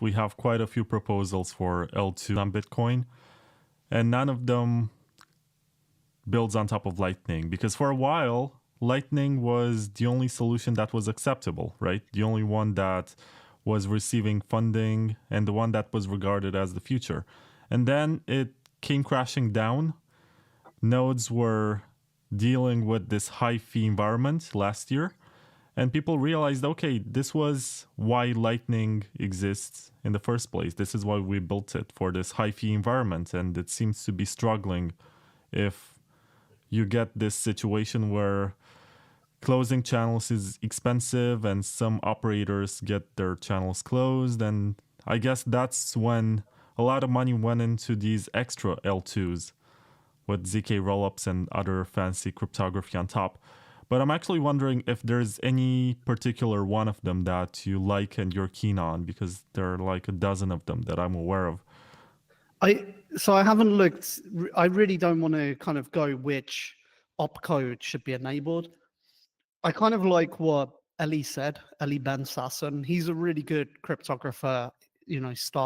we have quite a few proposals for L2 on Bitcoin, and none of them builds on top of Lightning, because for a while, Lightning was the only solution that was acceptable, right? The only one that was receiving funding and the one that was regarded as the future. And then it came crashing down. Nodes were dealing with this high fee environment last year, and people realized, okay, this was why Lightning exists in the first place. This is why we built it, for this high fee environment, and it seems to be struggling if you get this situation where closing channels is expensive and some operators get their channels closed. And I guess that's when a lot of money went into these extra L2s with ZK rollups and other fancy cryptography on top. But I'm actually wondering if there's any particular one of them that you like and you're keen on, because there are like a dozen of them that I'm aware of. So I haven't looked. I really don't want to kind of go which opcode should be enabled. I kind of like what Eli said, Eli Ben Sasson. He's a really good cryptographer,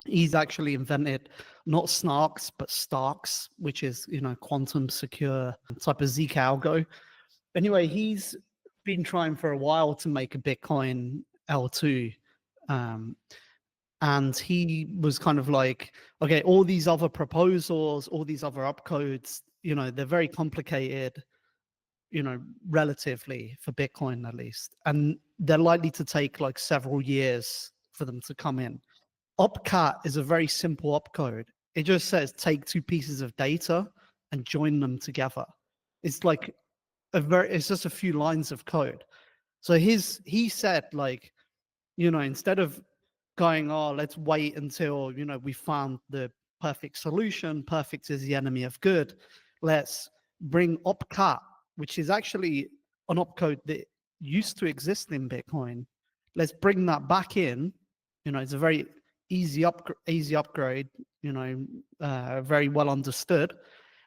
He's actually invented not snarks, but starks, which is, quantum secure type of ZK algo. Anyway, he's been trying for a while to make a Bitcoin L2. And he was kind of like, okay, all these other proposals, all these other opcodes, they're very complicated, relatively, for Bitcoin at least. And they're likely to take like several years for them to come in. Opcat is a very simple opcode. It just says take two pieces of data and join them together. It's like it's just a few lines of code. So he said, like, instead of going, oh, let's wait until, we found the perfect solution, perfect is the enemy of good, let's bring opcat, which is actually an opcode that used to exist in Bitcoin. Let's bring that back in. It's a very easy upgrade, very well understood.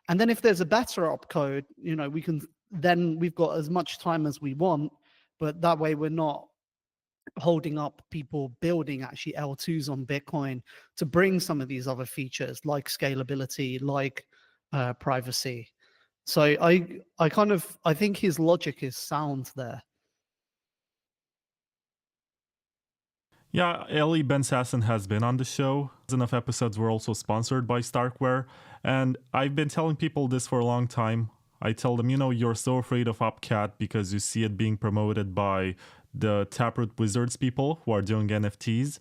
And then if there's a better opcode, we've got as much time as we want, but that way we're not holding up people building actually L2s on Bitcoin to bring some of these other features like scalability, like privacy. So I think his logic is sound there. Yeah, Eli Ben Sasson has been on the show. Enough episodes were also sponsored by StarkWare. And I've been telling people this for a long time. I tell them, you're so afraid of Opcat because you see it being promoted by the Taproot Wizards people who are doing NFTs.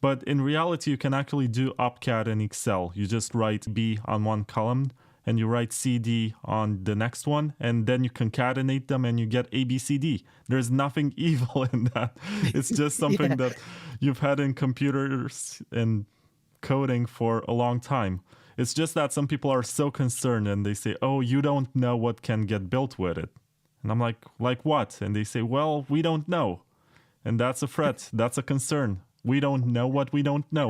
But in reality, you can actually do Opcat in Excel. You just write B on one column and you write CD on the next one, and then you concatenate them and you get ABCD. There's nothing evil in that. It's just something that you've had in computers and coding for a long time. It's just that some people are so concerned and they say, oh, you don't know what can get built with it. And I'm like what? And they say, well, we don't know. And that's a threat. That's a concern. We don't know what we don't know.